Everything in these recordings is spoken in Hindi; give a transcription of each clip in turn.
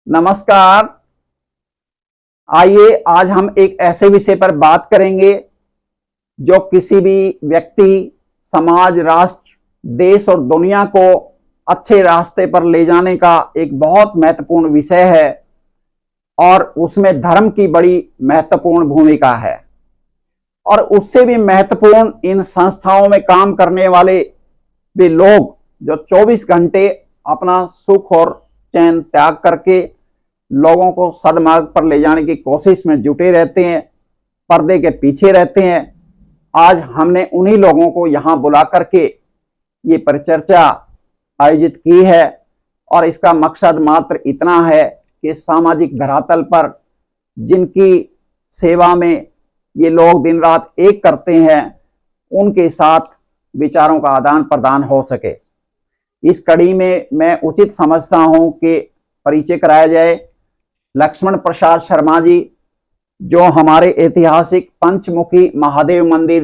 नमस्कार। आइए आज हम एक ऐसे विषय पर बात करेंगे जो किसी भी व्यक्ति, समाज, राष्ट्र, देश और दुनिया को अच्छे रास्ते पर ले जाने का एक बहुत महत्वपूर्ण विषय है और उसमें धर्म की बड़ी महत्वपूर्ण भूमिका है। और उससे भी महत्वपूर्ण इन संस्थाओं में काम करने वाले वे लोग जो 24 घंटे अपना सुख और चैन त्याग करके लोगों को सदमार्ग पर ले जाने की कोशिश में जुटे रहते हैं, पर्दे के पीछे रहते हैं। आज हमने उन्हीं लोगों को यहाँ बुला करके ये परिचर्चा आयोजित की है और इसका मकसद मात्र इतना है कि सामाजिक धरातल पर जिनकी सेवा में ये लोग दिन रात एक करते हैं, उनके साथ विचारों का आदान प्रदान हो सके। इस कड़ी में मैं उचित समझता हूं कि परिचय कराया जाए। लक्ष्मण प्रसाद शर्मा जी, जो हमारे ऐतिहासिक पंचमुखी महादेव मंदिर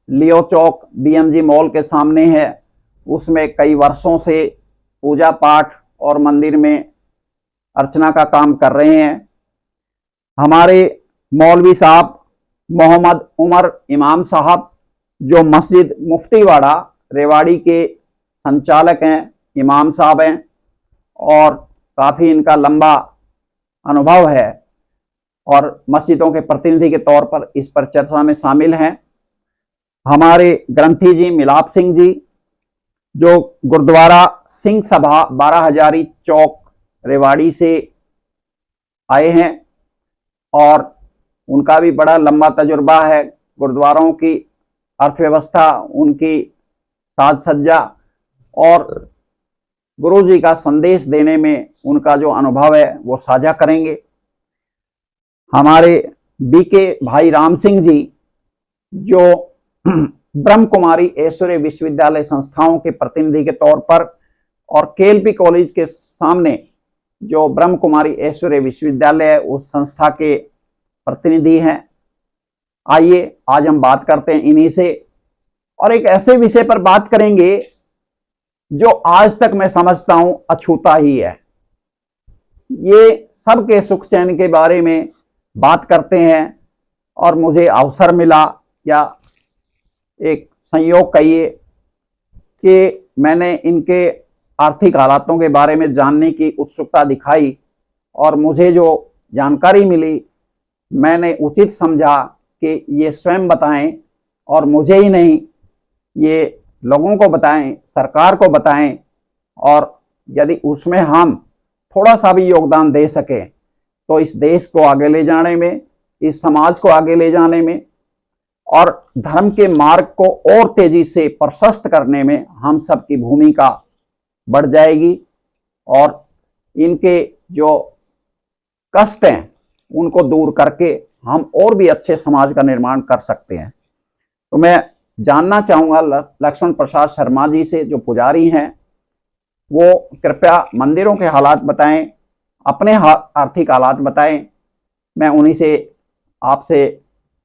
लियो चौक बीएमजी मॉल के सामने है, उसमें कई वर्षों से पूजा पाठ और मंदिर में अर्चना का काम कर रहे हैं। हमारे मौलवी साहब मोहम्मद उमर इमाम साहब, जो मस्जिद मुफ्तीवाड़ा रेवाड़ी के संचालक हैं, इमाम साहब हैं और काफ़ी इनका लंबा अनुभव है और मस्जिदों के प्रतिनिधि के तौर पर इस पर चर्चा में शामिल हैं। हमारे ग्रंथी जी मिलाप सिंह जी, जो गुरुद्वारा सिंह सभा 12 हजारी चौक रेवाड़ी से आए हैं और उनका भी बड़ा लंबा तजुर्बा है। गुरुद्वारों की अर्थव्यवस्था, उनकी साज सज्जा और गुरु जी का संदेश देने में उनका जो अनुभव है वो साझा करेंगे। हमारे बीके भाई राम सिंह जी, जो ब्रह्म कुमारी ऐश्वर्य विश्वविद्यालय संस्थाओं के प्रतिनिधि के तौर पर और केएलपी कॉलेज के सामने जो ब्रह्म कुमारी ऐश्वर्य विश्वविद्यालय है, उस संस्था के प्रतिनिधि हैं। आइए आज हम बात करते हैं इन्हीं से और एक ऐसे विषय पर बात करेंगे जो आज तक मैं समझता हूं अछूता ही है। ये सबके सुख चैन के बारे में बात करते हैं और मुझे अवसर मिला या एक संयोग कहिए कि मैंने इनके आर्थिक हालातों के बारे में जानने की उत्सुकता दिखाई और मुझे जो जानकारी मिली, मैंने उचित समझा कि ये स्वयं बताएं और मुझे ही नहीं, ये लोगों को बताएं, सरकार को बताएं और यदि उसमें हम थोड़ा सा भी योगदान दे सकें तो इस देश को आगे ले जाने में, इस समाज को आगे ले जाने में और धर्म के मार्ग को और तेजी से प्रशस्त करने में हम सबकी भूमिका बढ़ जाएगी और इनके जो कष्ट हैं उनको दूर करके हम और भी अच्छे समाज का निर्माण कर सकते हैं। तो मैं जानना चाहूंगा लक्ष्मण प्रसाद शर्मा जी से, जो पुजारी हैं, वो कृपया मंदिरों के हालात बताएं, अपने आर्थिक हालात बताएं। मैं उन्हीं से आपसे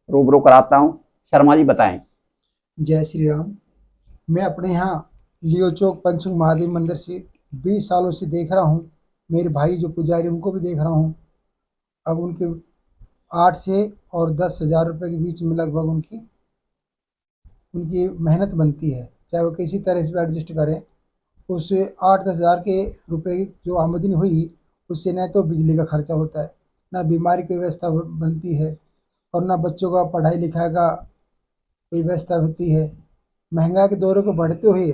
रूबरू कराता हूं। शर्मा जी बताएं। जय श्री राम। मैं अपने यहाँ लियो चौक पंचमुख महादेव मंदिर से 20 सालों से देख रहा हूँ। मेरे भाई जो पुजारी उनको भी देख रहा हूँ। अब उनके 8 से और 10,000 रुपये के बीच में लगभग उनकी उनकी मेहनत बनती है, चाहे वो किसी तरह से भी एडजस्ट करें। उससे 8-10 हज़ार के रुपये जो आमदनी हुई, उससे न तो बिजली का खर्चा होता है, ना बीमारी की व्यवस्था बनती है और ना बच्चों का पढ़ाई लिखाई का कोई व्यवस्था होती है। महंगाई के दौर को बढ़ते हुए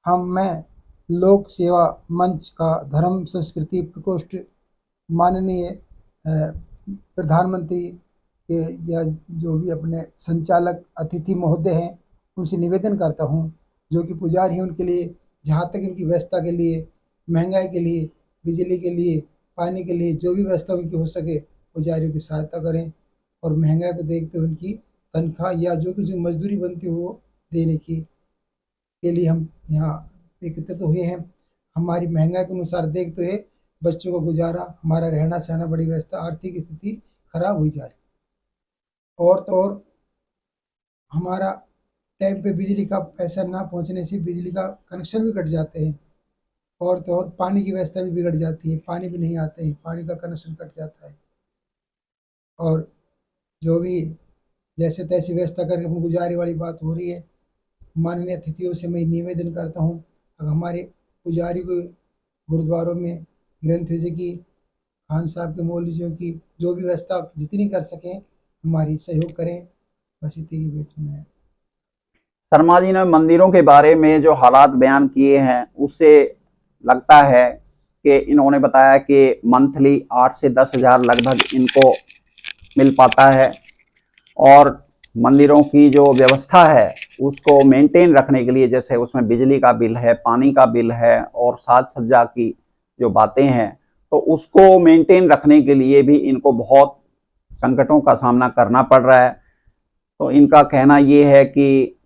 मैं लोक सेवा मंच का धर्म संस्कृति प्रकोष्ठ माननीय प्रधानमंत्री के या जो भी अपने संचालक अतिथि महोदय हैं, उनसे निवेदन करता हूँ, जो कि पुजारी हैं, उनके लिए जहाँ तक इनकी व्यवस्था के लिए, महंगाई के लिए, बिजली के लिए, पानी के लिए जो भी व्यवस्था उनकी हो सके, पुजारियों की सहायता करें और महंगाई को देखते हुए उनकी तनख्वाह या जो कुछ मजदूरी बनती हो वो देने की के लिए हम यहाँ एकत्रित हुए हैं। हमारी महंगाई के अनुसार देखते हुए बच्चों का गुजारा, हमारा रहना सहना, बड़ी व्यवस्था, आर्थिक स्थिति खराब हुई जा रही। और तो और हमारा टाइम पे बिजली का पैसा ना पहुँचने से बिजली का कनेक्शन भी कट जाते हैं। और तो और पानी की व्यवस्था भी बिगड़ जाती है, पानी भी नहीं आते हैं, पानी का कनेक्शन कट जाता है। और जो भी जैसे तैसी व्यवस्था करके अपनी गुजारी वाली बात हो रही है। माननीय अतिथियों से मैं निवेदन करता हूँ, अगर हमारे पुजारी को गुरुद्वारों में ग्रंथ जी की, खान साहब के, मौलवी जी की जो भी व्यवस्था जितनी कर सकें हमारी सहयोग करें। बस इतनी के बीच में है। शर्मा जी ने मंदिरों के बारे में जो हालात बयान किए हैं उससे लगता है कि इन्होंने बताया कि मंथली 8 से 10 हज़ार लगभग इनको मिल पाता है और मंदिरों की जो व्यवस्था है उसको मेंटेन रखने के लिए, जैसे उसमें बिजली का बिल है, पानी का बिल है और साज सज्जा की जो बातें हैं, तो उसको मेंटेन रखने के लिए भी इनको बहुत संकटों का सामना करना पड़ रहा है। तो इनका कहना ये है कि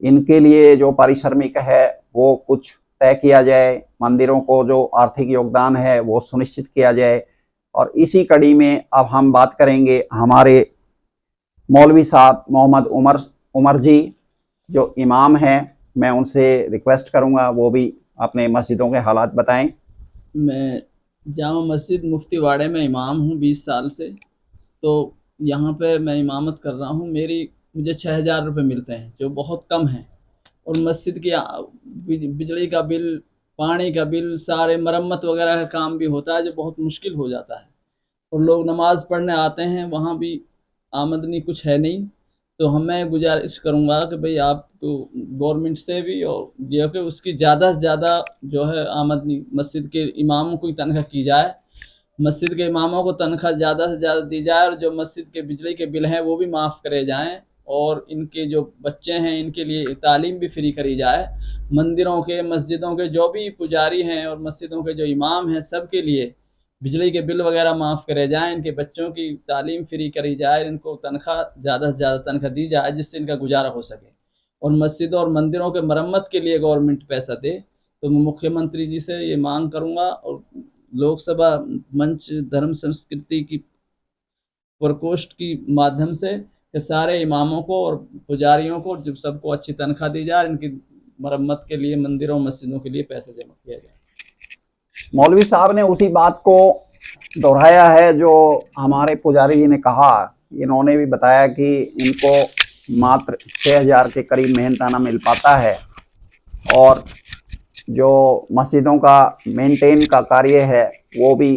इनके लिए जो पारिश्रमिक है वो कुछ तय किया जाए, मंदिरों को जो आर्थिक योगदान है वो सुनिश्चित किया जाए। और इसी कड़ी में अब हम बात करेंगे हमारे मौलवी साहब मोहम्मद उमर जी जो इमाम हैं। मैं उनसे रिक्वेस्ट करूंगा वो भी अपने मस्जिदों के हालात बताएं। मैं जामा मस्जिद मुफ्ती वाड़े में इमाम हूँ 20 साल से। तो यहाँ पे मैं इमामत कर रहा हूँ। मुझे 6,000 रुपये मिलते हैं जो बहुत कम है। और मस्जिद की बिजली का बिल, पानी का बिल, सारे मरम्मत वगैरह का काम भी होता है जो बहुत मुश्किल हो जाता है। और लोग नमाज़ पढ़ने आते हैं, वहाँ भी आमदनी कुछ है नहीं। तो मैं गुजारिश करूँगा कि भाई आप तो गवर्नमेंट से भी और ये कि उसकी ज़्यादा से ज़्यादा जो है आमदनी मस्जिद के इमामों की तनख्वाह की जाए। मस्जिद के इमामों को तनख्वाह ज़्यादा से ज़्यादा दी जाए और जो मस्जिद के बिजली के बिल हैं वो भी माफ़ करे जाएँ। और इनके जो बच्चे हैं इनके लिए तालीम भी फ्री करी जाए। मंदिरों के, मस्जिदों के जो भी पुजारी हैं और मस्जिदों के जो इमाम हैं सब के लिए बिजली के बिल वगैरह माफ़ करे जाएँ, इनके बच्चों की तालीम फ्री करी जाए, इनको तनख्वाह ज़्यादा से ज़्यादा तनख्वाह दी जाए जिससे इनका गुजारा हो सके। और मस्जिदों और मंदिरों के मरम्मत के लिए गवर्नमेंट पैसा दे। तो मैं मुख्यमंत्री जी से ये मांग करूँगा और लोकसभा मंच धर्म संस्कृति की प्रकोष्ठ की माध्यम से कि सारे इमामों को और पुजारियों को जब सबको अच्छी तनख्वाह दी जाए, इनकी मरम्मत के लिए मंदिरों मस्जिदों के लिए पैसा जमा किया जाए। मौलवी साहब ने उसी बात को दोहराया है जो हमारे पुजारी जी ने कहा। इन्होंने भी बताया कि इनको मात्र 6,000 के करीब मेहनताना मिल पाता है और जो मस्जिदों का मेंटेन का कार्य है वो भी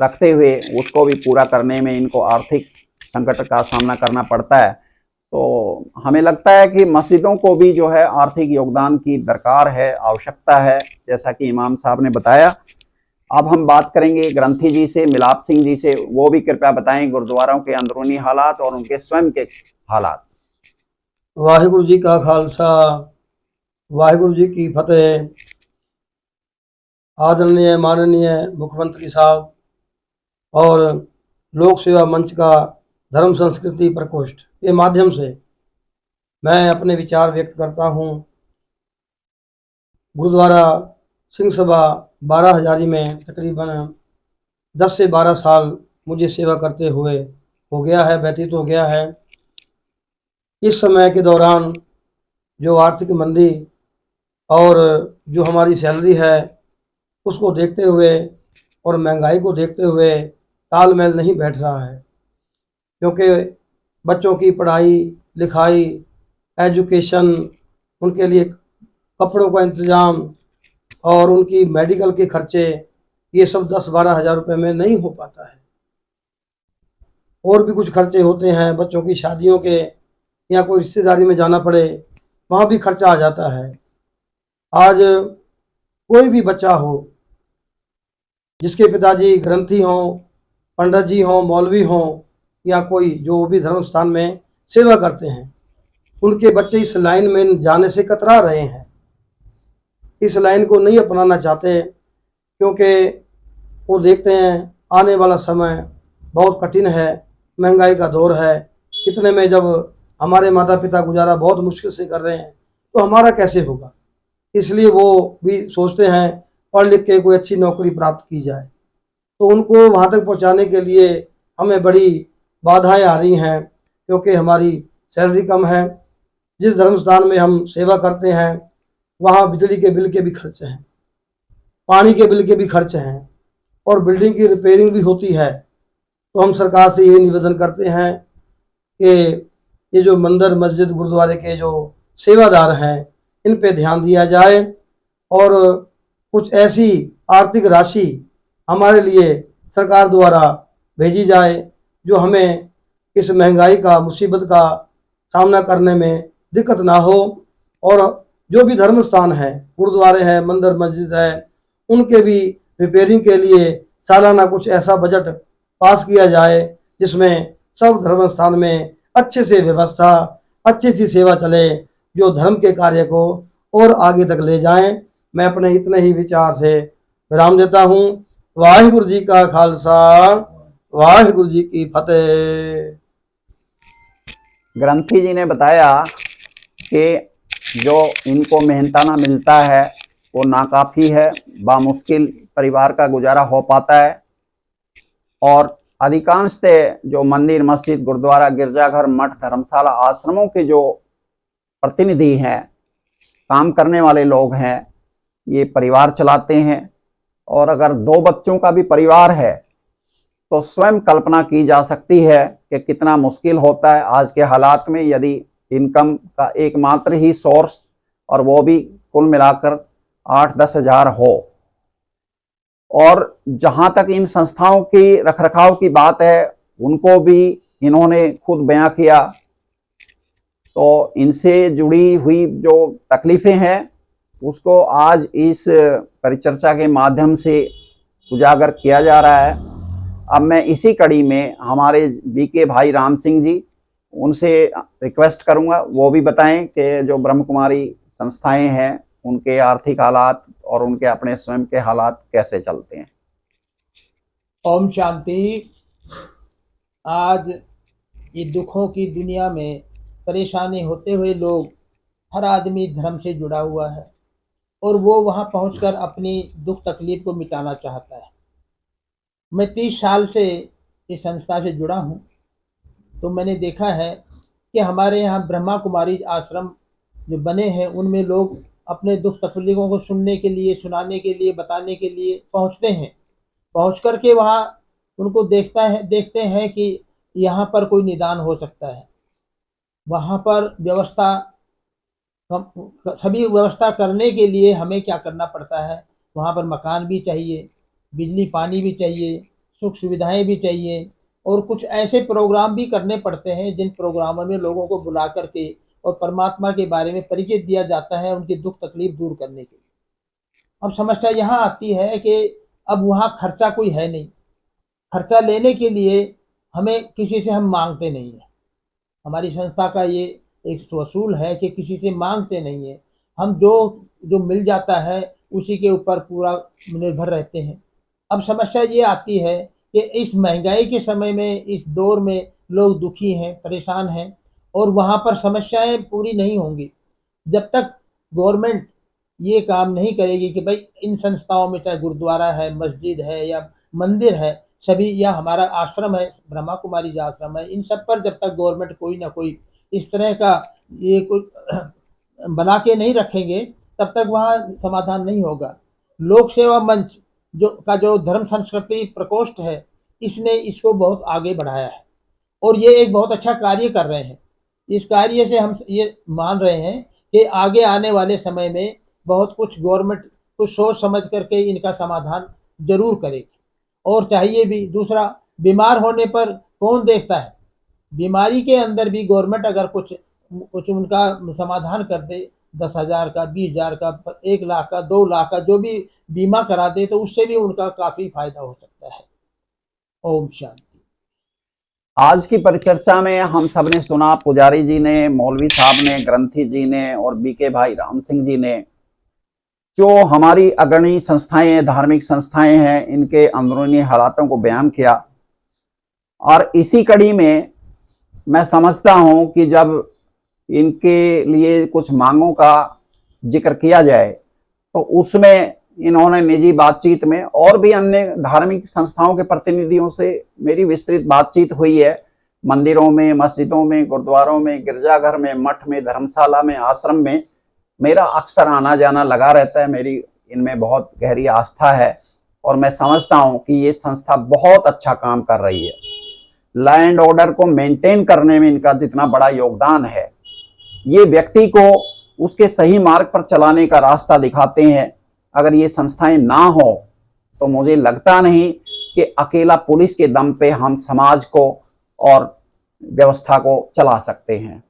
रखते हुए उसको भी पूरा करने में इनको आर्थिक संकट का सामना करना पड़ता है। तो हमें लगता है कि मस्जिदों को भी जो है आर्थिक योगदान की दरकार है, आवश्यकता है, जैसा कि इमाम साहब ने बताया। अब हम बात करेंगे ग्रंथी जी से, मिलाप सिंह जी से। वो भी कृपया बताएं गुरुद्वारों के अंदरूनी हालात और उनके स्वयं के हालात। वाहिगुरु जी का खालसा, वाहिगुरु जी की फतेह। आदरणीय माननीय मुख्यमंत्री साहब और लोक सेवा मंच का धर्म संस्कृति प्रकोष्ठ के माध्यम से मैं अपने विचार व्यक्त करता हूँ। गुरुद्वारा सिंह सभा 12 हजारी में तकरीबन 10 से 12 साल मुझे सेवा करते हुए हो गया है, व्यतीत हो गया है। इस समय के दौरान जो आर्थिक मंदी और जो हमारी सैलरी है उसको देखते हुए और महंगाई को देखते हुए तालमेल नहीं बैठ रहा है, क्योंकि बच्चों की पढ़ाई लिखाई, एजुकेशन, उनके लिए कपड़ों का इंतज़ाम और उनकी मेडिकल के खर्चे, ये सब 10-12 हज़ार रुपये में नहीं हो पाता है। और भी कुछ खर्चे होते हैं, बच्चों की शादियों के या कोई रिश्तेदारी में जाना पड़े वहाँ भी खर्चा आ जाता है। आज कोई भी बच्चा हो जिसके पिताजी ग्रंथी हों, पंडित जी हों, मौलवी हों या कोई जो भी धर्म स्थान में सेवा करते हैं, उनके बच्चे इस लाइन में जाने से कतरा रहे हैं, इस लाइन को नहीं अपनाना चाहते, क्योंकि वो देखते हैं आने वाला समय बहुत कठिन है, महंगाई का दौर है। इतने में जब हमारे माता पिता गुजारा बहुत मुश्किल से कर रहे हैं तो हमारा कैसे होगा, इसलिए वो भी सोचते हैं पढ़ लिख के कोई अच्छी नौकरी प्राप्त की जाए। तो उनको वहाँ तक पहुँचाने के लिए हमें बड़ी बाधाएं आ रही हैं, क्योंकि हमारी सैलरी कम है। जिस धर्म स्थान में हम सेवा करते हैं वहाँ बिजली के बिल के भी खर्चे हैं, पानी के बिल के भी खर्च हैं और बिल्डिंग की रिपेयरिंग भी होती है। तो हम सरकार से ये निवेदन करते हैं कि ये जो मंदिर मस्जिद गुरुद्वारे के जो सेवादार हैं इन पे ध्यान दिया जाए और कुछ ऐसी आर्थिक राशि हमारे लिए सरकार द्वारा भेजी जाए जो हमें इस महंगाई का मुसीबत का सामना करने में दिक्कत ना हो। और जो भी धर्म स्थान है, गुरुद्वारे हैं, मंदिर मस्जिद है, उनके भी रिपेयरिंग के लिए सालाना कुछ ऐसा बजट पास किया जाए जिसमें सब धर्म स्थान में अच्छे से व्यवस्था, अच्छी सी सेवा चले, जो धर्म के कार्य को और आगे तक ले जाएं। मैं अपने इतने ही विचार से विराम देता हूँ। वाहिगुरु जी का खालसा, वाहिगुरु जी की फतेह। ग्रंथी जी ने बताया कि जो इनको मेहनताना मिलता है वो नाकाफी है, बामुश्किल परिवार का गुजारा हो पाता है। और अधिकांशतः जो मंदिर मस्जिद गुरुद्वारा गिरजाघर मठ धर्मशाला आश्रमों के जो प्रतिनिधि हैं, काम करने वाले लोग हैं, ये परिवार चलाते हैं। और अगर 2 बच्चों का भी परिवार है तो स्वयं कल्पना की जा सकती है कि कितना मुश्किल होता है आज के हालात में, यदि इनकम का एकमात्र ही सोर्स और वो भी कुल मिलाकर 8-10 हज़ार हो। और जहां तक इन संस्थाओं की रखरखाव की बात है, उनको भी इन्होंने खुद बयां किया। तो इनसे जुड़ी हुई जो तकलीफें हैं उसको आज इस परिचर्चा के माध्यम से उजागर किया जा रहा है। अब मैं इसी कड़ी में हमारे बीके भाई राम सिंह जी, उनसे रिक्वेस्ट करूंगा वो भी बताएं कि जो ब्रह्म कुमारी संस्थाएं हैं उनके आर्थिक हालात और उनके अपने स्वयं के हालात कैसे चलते हैं। ओम शांति। आज ये दुखों की दुनिया में परेशानी होते हुए लोग, हर आदमी धर्म से जुड़ा हुआ है और वो वहाँ पहुंचकर अपनी दुख तकलीफ को मिटाना चाहता है। मैं 30 साल से इस संस्था से जुड़ा हूँ, तो मैंने देखा है कि हमारे यहाँ ब्रह्मा कुमारी आश्रम जो बने हैं उनमें लोग अपने दुख तकलीफों को सुनने के लिए, सुनाने के लिए, बताने के लिए पहुँचते हैं। पहुँच कर के वहाँ उनको देखते हैं कि यहाँ पर कोई निदान हो सकता है। वहाँ पर सभी व्यवस्था करने के लिए हमें क्या करना पड़ता है, वहाँ पर मकान भी चाहिए, बिजली पानी भी चाहिए, सुख सुविधाएं भी चाहिए और कुछ ऐसे प्रोग्राम भी करने पड़ते हैं जिन प्रोग्रामों में लोगों को बुला करके और परमात्मा के बारे में परिचय दिया जाता है उनकी दुख तकलीफ दूर करने के लिए। अब समस्या यहाँ आती है कि अब वहाँ खर्चा कोई है नहीं, खर्चा लेने के लिए हमें किसी से हम मांगते नहीं हैं। हमारी संस्था का ये एक वसूल है कि किसी से मांगते नहीं है, हम जो मिल जाता है उसी के ऊपर पूरा निर्भर रहते हैं। अब समस्या ये आती है कि इस महंगाई के समय में, इस दौर में लोग दुखी हैं, परेशान हैं और वहाँ पर समस्याएं पूरी नहीं होंगी जब तक गवर्नमेंट ये काम नहीं करेगी कि भाई इन संस्थाओं में, चाहे गुरुद्वारा है, मस्जिद है या मंदिर है, सभी, या हमारा आश्रम है, ब्रह्मा कुमारी जो आश्रम है, इन सब पर जब तक गवर्नमेंट कोई ना कोई इस तरह का ये कुछ बना के नहीं रखेंगे तब तक वहाँ समाधान नहीं होगा। लोक सेवा मंच जो धर्म संस्कृति प्रकोष्ठ है, इसने इसको बहुत आगे बढ़ाया है और ये एक बहुत अच्छा कार्य कर रहे हैं। इस कार्य से हम ये मान रहे हैं कि आगे आने वाले समय में बहुत कुछ गवर्नमेंट कुछ सोच समझ करके इनका समाधान जरूर करेगी और चाहिए भी। दूसरा, बीमार होने पर कौन देखता है, बीमारी के अंदर भी गवर्नमेंट अगर कुछ उनका समाधान कर दे, 10,000 का, 20,000 का, 1 लाख का, 2 लाख का, जो भी बीमा करा दे तो उससे भी उनका काफी फायदा हो सकता है। ओम शांति। आज की परिचर्चा में हम सब ने सुना, पुजारी जी ने, मौलवी साहब ने, ग्रंथी जी ने और बीके भाई राम सिंह जी ने, जो हमारी अग्रणी संस्थाएं, धार्मिक संस्थाएं हैं, इनके अंदरूनी हालातों को बयान किया। और इसी कड़ी में मैं समझता हूं कि जब इनके लिए कुछ मांगों का जिक्र किया जाए तो उसमें इन्होंने निजी बातचीत में और भी अन्य धार्मिक संस्थाओं के प्रतिनिधियों से मेरी विस्तृत बातचीत हुई है। मंदिरों में, मस्जिदों में, गुरुद्वारों में, गिरजाघर में, मठ में, धर्मशाला में, आश्रम में मेरा अक्सर आना जाना लगा रहता है। मेरी इनमें बहुत गहरी आस्था है और मैं समझता हूं कि ये संस्था बहुत अच्छा काम कर रही है। लॉ एंड ऑर्डर को मेंटेन करने में इनका जितना बड़ा योगदान है, ये व्यक्ति को उसके सही मार्ग पर चलाने का रास्ता दिखाते हैं। अगर ये संस्थाएं ना हो तो मुझे लगता नहीं कि अकेला पुलिस के दम पे हम समाज को और व्यवस्था को चला सकते हैं।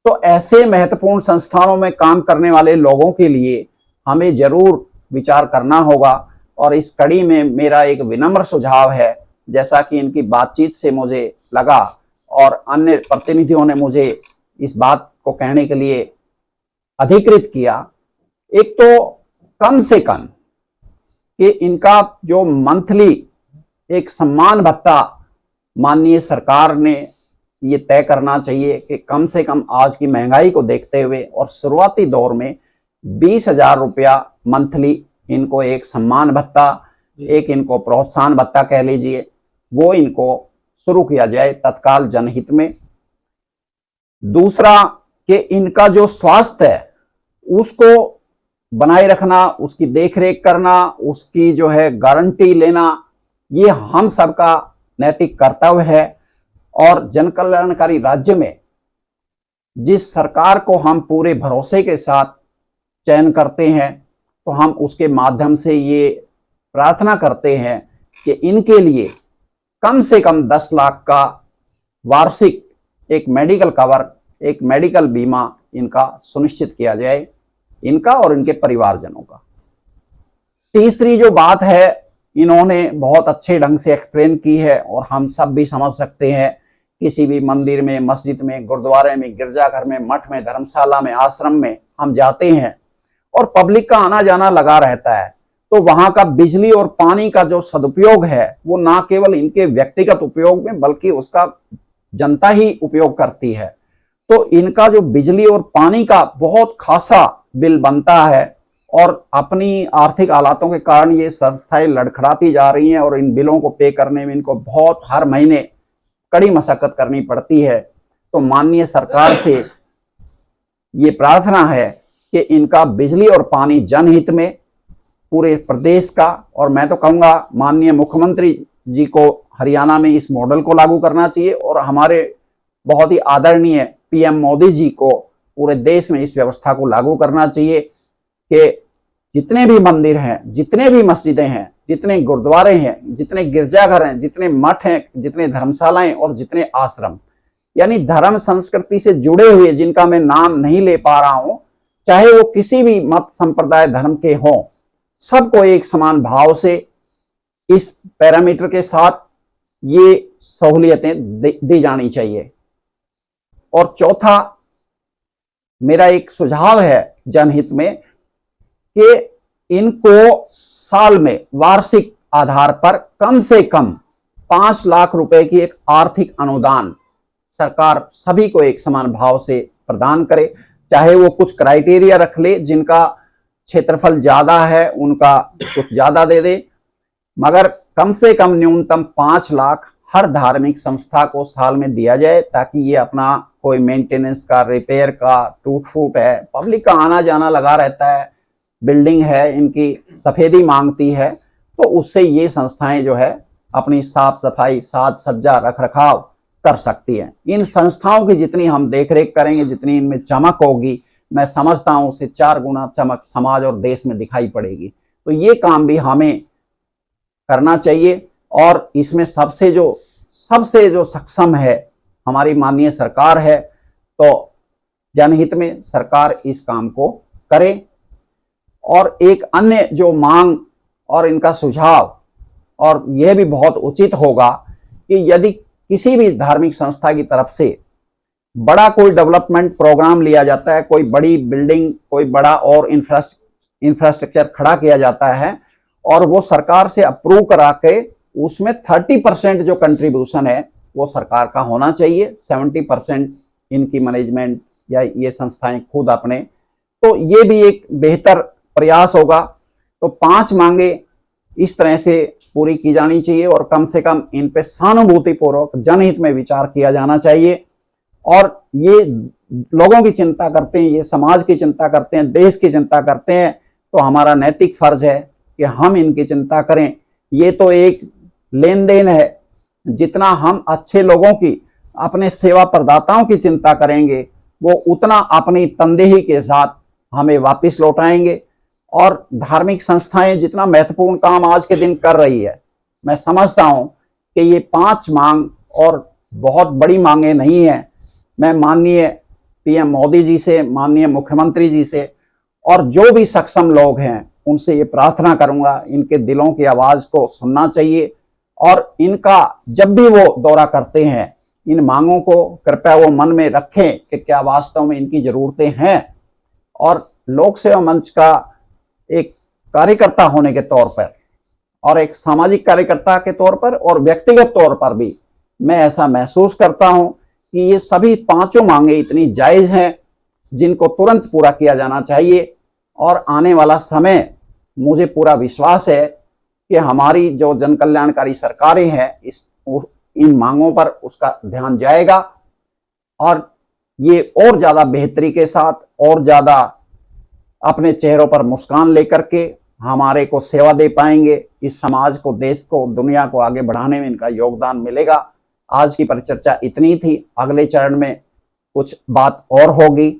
तो ऐसे महत्वपूर्ण संस्थानों में काम करने वाले लोगों के लिए हमें जरूर विचार करना होगा। और इस कड़ी में मेरा एक विनम्र सुझाव है, जैसा कि इनकी बातचीत से मुझे लगा और अन्य प्रतिनिधियों ने मुझे इस बात को कहने के लिए अधिकृत किया, एक तो कम से कम कि इनका जो मंथली एक सम्मान भत्ता माननीय सरकार ने ये तय करना चाहिए कि कम से कम आज की महंगाई को देखते हुए और शुरुआती दौर में 20,000 रुपया मंथली इनको एक सम्मान भत्ता, एक इनको प्रोत्साहन भत्ता कह लीजिए, वो इनको शुरू किया जाए तत्काल जनहित में। दूसरा कि इनका जो स्वास्थ्य है उसको बनाए रखना, उसकी देखरेख करना, उसकी जो है गारंटी लेना, ये हम सबका नैतिक कर्तव्य है। और जन कल्याणकारी राज्य में जिस सरकार को हम पूरे भरोसे के साथ चयन करते हैं, तो हम उसके माध्यम से ये प्रार्थना करते हैं कि इनके लिए कम से कम 10 लाख का वार्षिक एक मेडिकल कवर, एक मेडिकल बीमा इनका सुनिश्चित किया जाए, इनका और इनके परिवारजनों का। तीसरी जो बात है, इन्होंने बहुत अच्छे ढंग से एक्सप्लेन की है और हम सब भी समझ सकते हैं। किसी भी मंदिर में, मस्जिद में, गुरुद्वारे में, गिरजाघर में, मठ में, धर्मशाला में, आश्रम में हम जाते हैं और पब्लिक का आना जाना लगा रहता है, तो वहां का बिजली और पानी का जो सदुपयोग है वो ना केवल इनके व्यक्तिगत उपयोग में बल्कि उसका जनता ही उपयोग करती है। तो इनका जो बिजली और पानी का बहुत खासा बिल बनता है और अपनी आर्थिक हालातों के कारण ये संस्थाएं लड़खड़ाती जा रही हैं और इन बिलों को पे करने में इनको बहुत हर महीने कड़ी मशक्कत करनी पड़ती है। तो माननीय सरकार से ये प्रार्थना है कि इनका बिजली और पानी जनहित में पूरे प्रदेश का, और मैं तो कहूँगा माननीय मुख्यमंत्री जी को हरियाणा में इस मॉडल को लागू करना चाहिए और हमारे बहुत ही आदरणीय पीएम मोदी जी को पूरे देश में इस व्यवस्था को लागू करना चाहिए कि जितने भी मंदिर हैं, जितने भी मस्जिदें हैं, जितने गुरुद्वारे हैं, जितने गिरजाघर हैं, जितने मठ हैं, जितने धर्मशालाएं और जितने आश्रम, यानी धर्म संस्कृति से जुड़े हुए जिनका मैं नाम नहीं ले पा रहा हूं, चाहे वो किसी भी मत संप्रदाय धर्म के हों, सबको एक समान भाव से इस पैरामीटर के साथ ये सहूलियतें दी जानी चाहिए। और चौथा मेरा एक सुझाव है जनहित में कि इनको साल में वार्षिक आधार पर कम से कम 5 लाख रुपए की एक आर्थिक अनुदान सरकार सभी को एक समान भाव से प्रदान करे। चाहे वो कुछ क्राइटेरिया रख ले, जिनका क्षेत्रफल ज्यादा है उनका कुछ ज्यादा दे दे, मगर कम से कम न्यूनतम 5 लाख हर धार्मिक संस्था को साल में दिया जाए, ताकि ये अपना कोई मेंटेनेंस का, रिपेयर का, टूट फूट है, पब्लिक का आना जाना लगा रहता है, बिल्डिंग है इनकी सफेदी मांगती है, तो उससे ये संस्थाएं जो है अपनी साफ सफाई, साज सज्जा, रख रखाव कर सकती हैं। इन संस्थाओं की जितनी हम देखरेख करेंगे, जितनी इनमें चमक होगी, मैं समझता हूं उससे 4 गुना चमक समाज और देश में दिखाई पड़ेगी। तो ये काम भी हमें करना चाहिए और इसमें सबसे जो सक्षम है हमारी माननीय सरकार है, तो जनहित में सरकार इस काम को करे। और एक अन्य जो मांग और इनका सुझाव, और यह भी बहुत उचित होगा कि यदि किसी भी धार्मिक संस्था की तरफ से बड़ा कोई डेवलपमेंट प्रोग्राम लिया जाता है, कोई बड़ी बिल्डिंग, कोई बड़ा और इंफ्रास्ट्रक्चर खड़ा किया जाता है और वो सरकार से अप्रूव करा के उसमें 30% जो कंट्रीब्यूशन है वो सरकार का होना चाहिए, 70% इनकी मैनेजमेंट या ये संस्थाएं खुद अपने, तो ये भी एक बेहतर प्रयास होगा। तो 5 मांगे इस तरह से पूरी की जानी चाहिए और कम से कम इन पे सहानुभूतिपूर्वक जनहित में विचार किया जाना चाहिए। और ये लोगों की चिंता करते हैं, ये समाज की चिंता करते हैं, देश की चिंता करते हैं, तो हमारा नैतिक फर्ज है कि हम इनकी चिंता करें। ये तो एक लेन देन है, जितना हम अच्छे लोगों की, अपने सेवा प्रदाताओं की चिंता करेंगे, वो उतना अपनी तनदेही के साथ हमें वापस लौटाएंगे। और धार्मिक संस्थाएं जितना महत्वपूर्ण काम आज के दिन कर रही है, मैं समझता हूं कि ये 5 मांग और बहुत बड़ी मांगे नहीं है। मैं माननीय पीएम मोदी जी से, माननीय मुख्यमंत्री जी से और जो भी सक्षम लोग हैं उनसे ये प्रार्थना करूंगा, इनके दिलों की आवाज को सुनना चाहिए और इनका जब भी वो दौरा करते हैं, इन मांगों को कृपया वो मन में रखें कि क्या वास्तव में इनकी जरूरतें हैं। और लोक सेवा मंच का एक कार्यकर्ता होने के तौर पर और एक सामाजिक कार्यकर्ता के तौर पर और व्यक्तिगत तौर पर भी मैं ऐसा महसूस करता हूं कि ये सभी 5 मांगे इतनी जायज हैं जिनको तुरंत पूरा किया जाना चाहिए। और आने वाला समय, मुझे पूरा विश्वास है कि हमारी जो जन कल्याणकारी सरकारें हैं इन मांगों पर उसका ध्यान जाएगा और ये और ज्यादा बेहतरी के साथ और ज्यादा अपने चेहरों पर मुस्कान लेकर के हमारे को सेवा दे पाएंगे। इस समाज को, देश को, दुनिया को आगे बढ़ाने में इनका योगदान मिलेगा। आज की परिचर्चा इतनी थी, अगले चरण में कुछ बात और होगी।